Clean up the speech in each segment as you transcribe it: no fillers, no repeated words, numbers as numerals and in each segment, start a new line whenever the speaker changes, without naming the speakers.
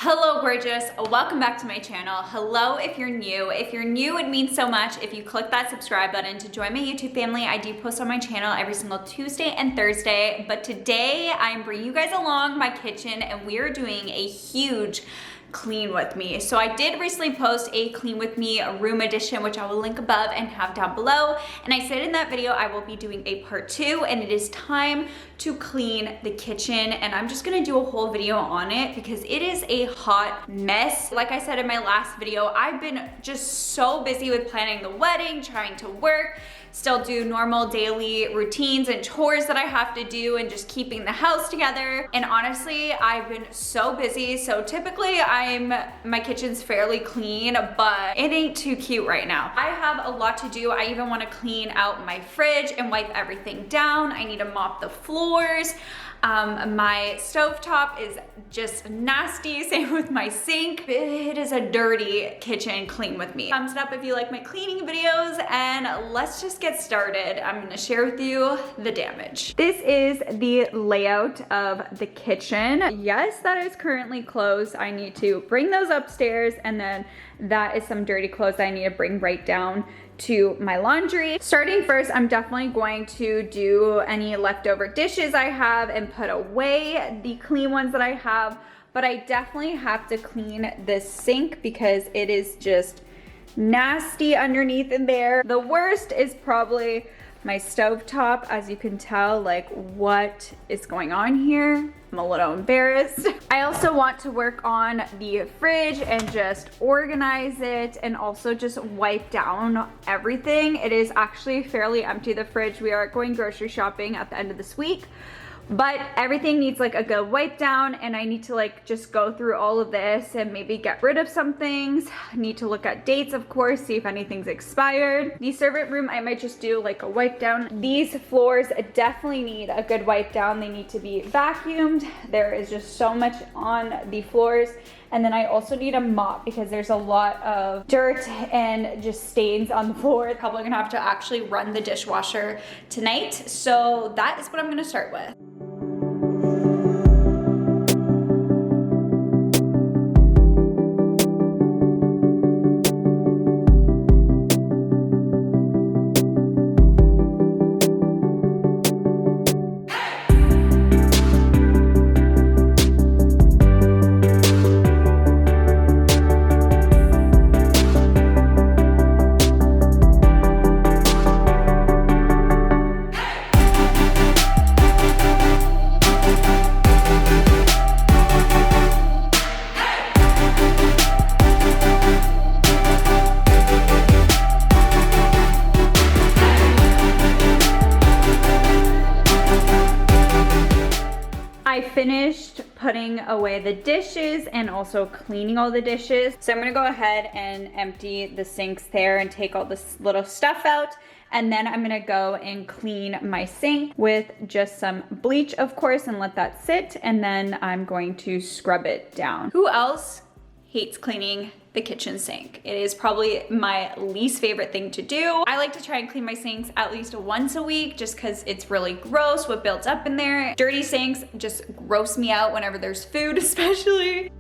Hello gorgeous, welcome back to my channel. Hello if you're new. If you're new, it means so much if you click that subscribe button to join my YouTube family. I do post on my channel every single Tuesday and Thursday, but today I'm bringing you guys along my kitchen and we are doing a huge clean with me. So I did recently post a clean with me room edition, which I will link above and have down below. And I said in that video, I will be doing a part 2 and it is time to clean the kitchen. And I'm just gonna do a whole video on it because it is a hot mess. Like I said in my last video, I've been just so busy with planning the wedding, trying to work, still do normal daily routines and chores that I have to do and just keeping the house together. And honestly, I've been so busy. So typically my kitchen's fairly clean, but it ain't too cute right now. I have a lot to do. I even want to clean out my fridge and wipe everything down. I need to mop the floors. My stovetop is just nasty, same with my sink. It is a dirty kitchen, clean with me. Thumbs up if you like my cleaning videos, and let's just get started. I'm gonna share with you the damage. This is the layout of the kitchen. Yes, that is currently closed. I need to bring those upstairs, and then that is some dirty clothes that I need to bring right down to my laundry. Starting first, I'm definitely going to do any leftover dishes I have and put away the clean ones that I have, but I definitely have to clean this sink because it is just nasty underneath in there. The worst is probably my stovetop. As you can tell, like, what is going on here? I'm a little embarrassed. I also want to work on the fridge and just organize it and also just wipe down everything. It is actually fairly empty, the fridge. We are going grocery shopping at the end of this week, but everything needs like a good wipe down, and I need to like just go through all of this and maybe get rid of some things. I need to look at dates, of course, see if anything's expired. The servant room, I might just do like a wipe down. These floors definitely need a good wipe down. They need to be vacuumed. There is just so much on the floors. And then I also need a mop because there's a lot of dirt and just stains on the floor. Probably gonna have to actually run the dishwasher tonight. So that is what I'm gonna start with. I finished putting away the dishes and also cleaning all the dishes. So I'm gonna go ahead and empty the sinks there and take all this little stuff out. And then I'm gonna go and clean my sink with just some bleach, of course, and let that sit. And then I'm going to scrub it down. Who else hates cleaning the kitchen sink? It is probably my least favorite thing to do. I like to try and clean my sinks at least once a week just because it's really gross what builds up in there. Dirty sinks just gross me out whenever there's food, especially.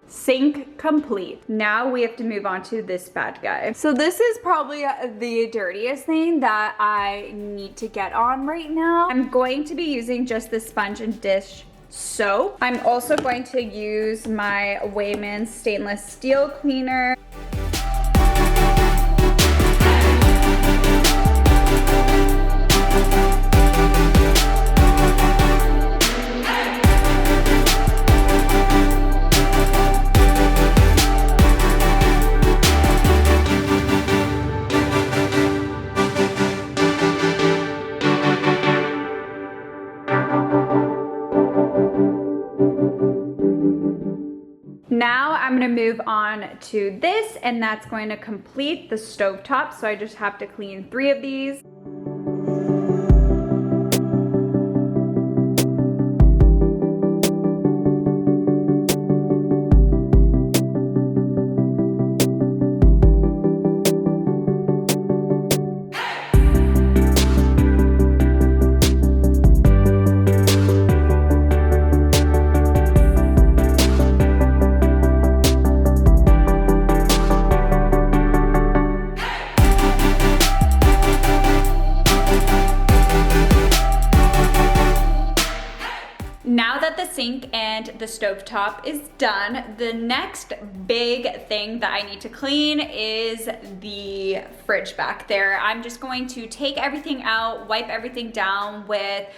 Sink complete. Now we have to move on to this bad guy. So this is probably the dirtiest thing that I need to get on right now. I'm going to be using just the sponge and dish soap. I'm also going to use my Wayman stainless steel cleaner. move on to this, and that's going to complete the stovetop. So I just have to clean 3 of these. Now that the sink and the stovetop is done, the next big thing that I need to clean is the fridge back there. I'm just going to take everything out, wipe everything down with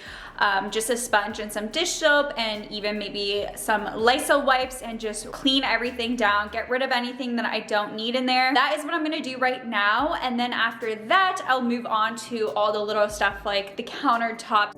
just a sponge and some dish soap and even maybe some Lysol wipes, and just clean everything down, get rid of anything that I don't need in there. That is what I'm gonna do right now. And then after that, I'll move on to all the little stuff like the countertops.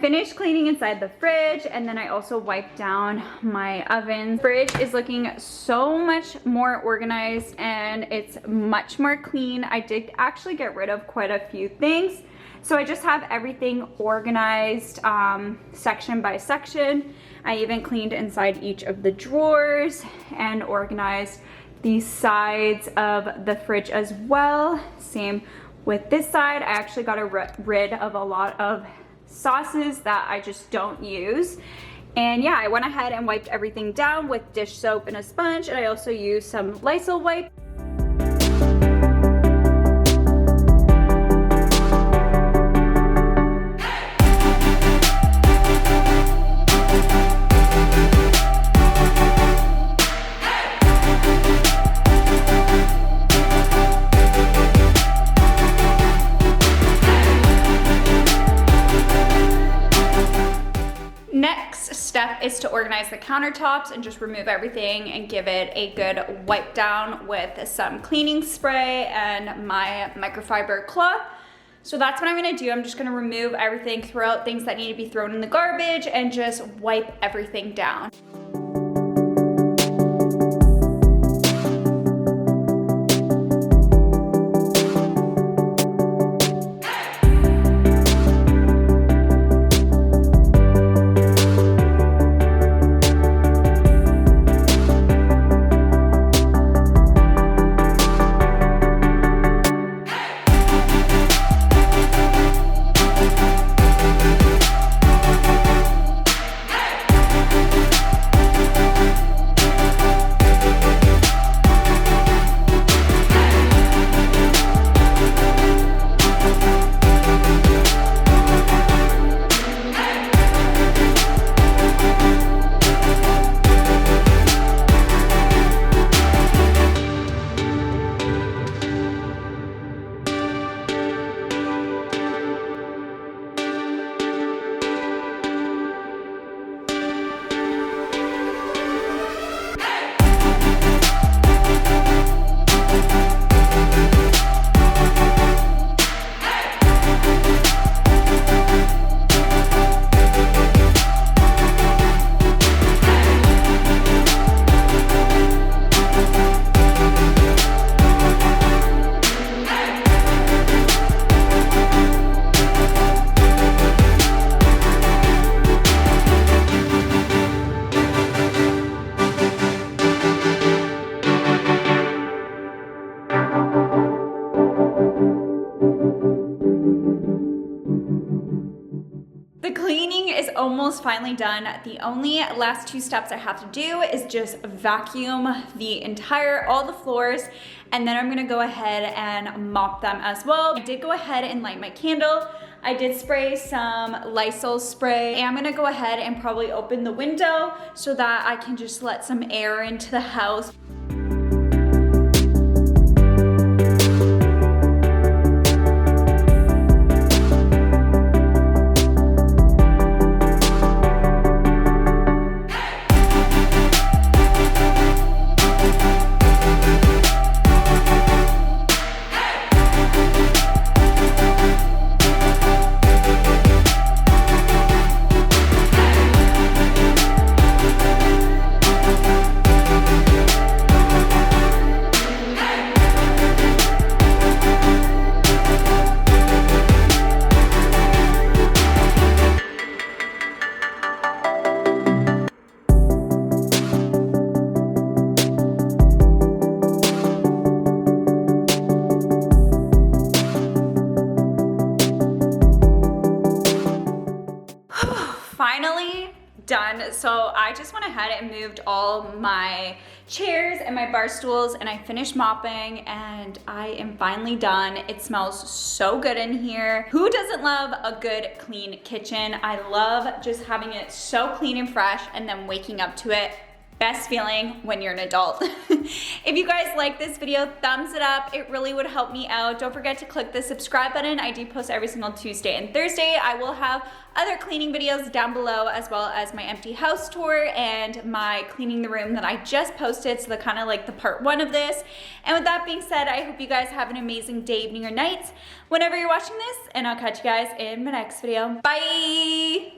Finished cleaning inside the fridge, and then I also wiped down my oven. Fridge is looking so much more organized and it's much more clean. I did actually get rid of quite a few things. So I just have everything organized section by section. I even cleaned inside each of the drawers and organized the sides of the fridge as well. Same with this side. I actually got rid of a lot of sauces that I just don't use. And yeah, I went ahead and wiped everything down with dish soap and a sponge, and I also used some Lysol wipe. Step is to organize the countertops and just remove everything and give it a good wipe down with some cleaning spray and my microfiber cloth. So that's what I'm gonna do. I'm just gonna remove everything, throw out things that need to be thrown in the garbage, and just wipe everything down. The cleaning is almost finally done. The only last 2 steps I have to do is just vacuum all the floors, and then I'm gonna go ahead and mop them as well. I did go ahead and light my candle. I did spray some Lysol spray. I'm gonna go ahead and probably open the window so that I can just let some air into the house. Finally done. So I just went ahead and moved all my chairs and my bar stools, and I finished mopping, and I am finally done. It smells so good in here. Who doesn't love a good clean kitchen? I love just having it so clean and fresh and then waking up to it. Best feeling when you're an adult. If you guys like this video, thumbs it up. It really would help me out. Don't forget to click the subscribe button. I do post every single Tuesday and Thursday. I will have other cleaning videos down below, as well as my empty house tour and my cleaning the room that I just posted. So the kind of like the part 1 of this. And with that being said, I hope you guys have an amazing day, evening, or night whenever you're watching this, and I'll catch you guys in my next video. Bye.